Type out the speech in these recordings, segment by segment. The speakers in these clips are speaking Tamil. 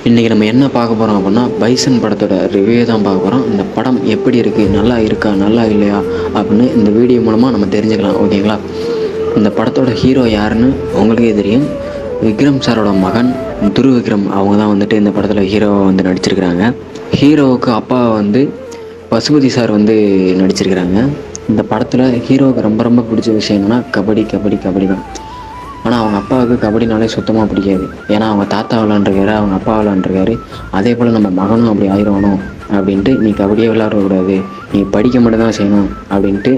இன்றைக்கி நம்ம என்ன பார்க்க போகிறோம் அப்படின்னா பைசன் படத்தோட ரிவ்யூ தான் பார்க்க போகிறோம். இந்த படம் எப்படி இருக்குது, நல்லா இருக்கா நல்லா இல்லையா அப்படின்னு இந்த வீடியோ மூலமாக நம்ம தெரிஞ்சுக்கலாம். ஓகேங்களா? இந்த படத்தோட ஹீரோ யாருன்னு உங்களுக்கே தெரியும். விக்ரம் சாரோட மகன் துருவ விக்ரம் அவங்க தான் வந்துட்டு இந்த படத்தில் ஹீரோவை வந்து நடிச்சிருக்கிறாங்க. ஹீரோவுக்கு அப்பா வந்து பசுபதி சார் வந்து நடிச்சிருக்கிறாங்க. இந்த படத்தில் ஹீரோவுக்கு ரொம்ப ரொம்ப பிடிச்ச விஷயம் என்னென்னா கபடி கபடி கபடி தான். ஆனால் அவங்க அப்பாவுக்கு கபடினாலே சுத்தமாக பிடிக்காது. ஏன்னா அவங்க தாத்தா விளாண்டுருக்காரு, அவங்க அப்பா விளாண்டுருக்காரு. அதே போல் நம்ம மகனும் அப்படி ஆயிரணும் அப்படின்ட்டு நீ கபடியே விளாடக்கூடாது, நீ படிக்க மட்டும் தான் செய்யணும் அப்படின்ட்டு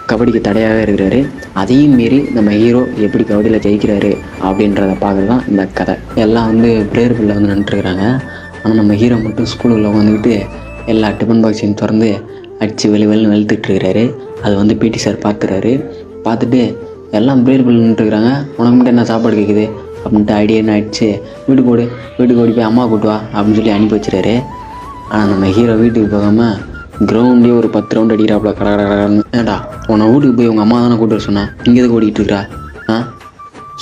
கபடிக்கு தடையாகவே இருக்கிறாரு. அதையும் மீறி நம்ம ஹீரோ எப்படி கபடியில் ஜெயிக்கிறாரு அப்படின்றத பார்க்குறது தான் இந்த கதை. எல்லாம் வந்து ப்ரேயர் பில்லில் வந்து நின்றுருக்குறாங்க. ஆனால் நம்ம ஹீரோ மட்டும் ஸ்கூலுக்குள்ள வந்துக்கிட்டு எல்லா டிஃபன் பாக்ஸையும் திறந்து அடித்து வெளின்னு வெளுத்துட்ருக்கிறாரு. அது வந்து பிடி சார் பார்த்துறாரு. பார்த்துட்டு எல்லாம் ப்ரேயர் பில் நின்றுருக்குறாங்க, உனக்கு மட்டும் என்ன சாப்பாடு கேட்குது அப்படின்ட்டு ஐடியான்னு ஆகிடுச்சு. வீட்டுக்கு ஓடி போய் அம்மா கூட்டுவா அப்படின்னு சொல்லி அனுப்பி வச்சுறாரு. ஆனால் நம்ம ஹீரோ வீட்டுக்கு போகாமல் கிரவுண்ட்லேயே ஒரு 10 ரவுண்ட் அடிக்கிறாப்புல கடன்னு. ஏடா உன்னை வீட்டுக்கு போய் உங்கள் அம்மா தானே கூட்டு வர சொன்னேன், இங்கே எதுக்கு ஓடிக்கிட்டு இருக்கிறா?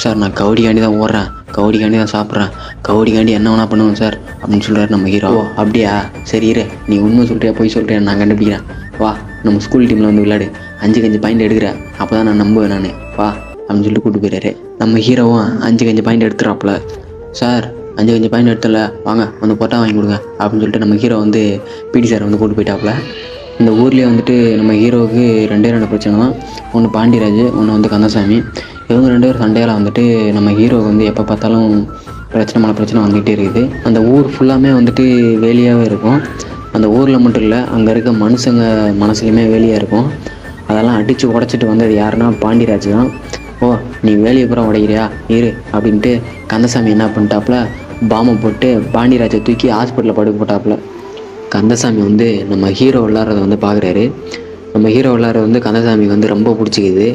சார் நான் கபடிக்காண்டி தான் ஓடுறேன், கபடிக்காண்டி தான் சாப்பிட்றேன், கபடிக்காண்டி என்ன வேணா பண்ணுவேன் சார் அப்படின்னு சொல்கிறாரு நம்ம ஹீரோ. அப்படியா, சரி இரு, நீ உண்மை சொல்கிறியா போய் சொல்கிறியா நான் கண்டுபிடிக்கிறேன், வா நம்ம ஸ்கூல் டீமில் வந்து விளையாடு, 5 பாயிண்ட் எடுக்கிறேன், அப்போ தான் நான் நம்புவேன் நான், வா அப்படின்னு சொல்லிட்டு கூப்பிட்டு போயிடுறாரு. நம்ம ஹீரோவும் 5 பாயிண்ட் எடுத்துறாப்புல. சார் 5 பாயிண்ட் எடுத்தல, வாங்க வந்து பொட்டா வாங்கி கொடுங்க அப்படின்னு சொல்லிட்டு நம்ம ஹீரோ வந்து பிடி சார் வந்து கூப்பிட்டு போயிட்டாப்புல. இந்த ஊர்லேயே வந்துட்டு நம்ம ஹீரோவுக்கு 2 பிரச்சனை தான். ஒன்று பாண்டியராஜ், ஒன்று வந்து கந்தசாமி. இவங்க 2 பேரும் சண்டையால் வந்துட்டு நம்ம ஹீரோவுக்கு வந்து எப்போ பார்த்தாலும் பிரச்சனை வந்துகிட்டே இருக்குது. அந்த ஊர் ஃபுல்லாமே வந்துட்டு வேலியாகவே இருக்கும். அந்த ஊரில் மட்டும் இல்லை, அங்கே இருக்க மனுஷங்க மனசுலையுமே வேலியாக இருக்கும். அதெல்லாம் அடித்து உடச்சிட்டு வந்தது யாருன்னா பாண்டியராஜ் தான். ஓ நீ வேலியை பூரா உடைக்கிறியா இரு அப்படின்ட்டு கந்தசாமி என்ன பண்ணிட்டாப்புல, பாம்பை போட்டு பாண்டியராஜை தூக்கி ஹாஸ்பிட்டலில் படுக்க போட்டாப்புல. கந்தசாமி வந்து நம்ம ஹீரோ விளாட்றத வந்து பார்க்குறாரு. நம்ம ஹீரோ விளாட்றது வந்து கந்தசாமிக்கு வந்து ரொம்ப பிடிச்சிக்குது.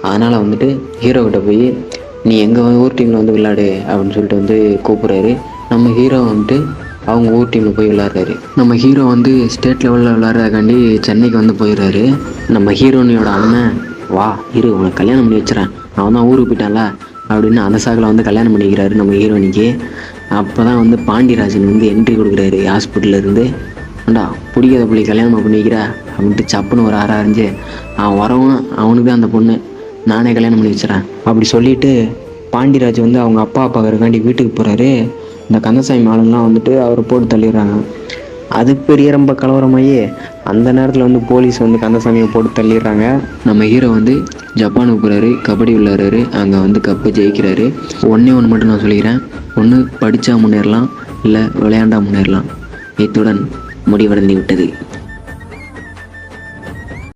அதனால் வந்துட்டு ஹீரோக்கிட்ட போய் நீ எங்கள் ஊர் டீமில் வந்து விளையாடு அப்படின்னு சொல்லிட்டு வந்து கூப்பிட்றாரு. நம்ம ஹீரோ வந்துட்டு அவங்க ஊர் டீமில் போய் விளாட்றாரு. நம்ம ஹீரோ வந்து ஸ்டேட் லெவலில் விளாட்றதுக்காண்டி சென்னைக்கு வந்து போயிடுறாரு. நம்ம ஹீரோனியோட அண்ணன், வா இரு உனக்கு கல்யாணம் பண்ணி வச்சுறேன், அவன் தான் ஊருக்கு போயிட்டான்ல அப்படின்னு அந்த சாக்கில் வந்து கல்யாணம் பண்ணிக்கிறாரு நம்ம ஹீரோனிக்கு. அப்போ தான் வந்து பாண்டியராஜன் வந்து என்ட்ரி கொடுக்குறாரு ஹாஸ்பிட்டல்லேருந்து. ஏண்டா பிடிக்காத பிள்ளை கல்யாணம் பண்ணி வைக்கிற அப்படின்ட்டு சப்புன்னு ஒரு அரைஞ்சு அவன் வரவன் அவனுக்கு தான் அந்த பொண்ணு, நானே கல்யாணம் பண்ணி வச்சுறேன் அப்படி சொல்லிவிட்டு பாண்டியராஜ் வந்து அவங்க அப்பா பார்க்கறக்காண்டி வீட்டுக்கு போகிறாரு. இந்த கந்தசாமி ஆளுங்கலாம் வந்துட்டு அவரை போட்டு தள்ளிடுறாங்க. அது பெரிய ரொம்ப கலவரமாகி அந்த நேரத்தில் வந்து போலீஸ் வந்து கந்தசாமியை போட்டு தள்ளிடுறாங்க. நம்ம ஹீரோ வந்து ஜப்பானுக்கு போகிறாரு, கபடி விளையாடுறாரு, அங்கே வந்து கப்பை ஜெயிக்கிறாரு. ஒன்று மட்டும் நான் சொல்லிக்கிறேன், ஒன்று படித்தா முன்னேறலாம், இல்லை விளையாண்டா முன்னேறலாம். இத்துடன் முடிவடைந்து விட்டது.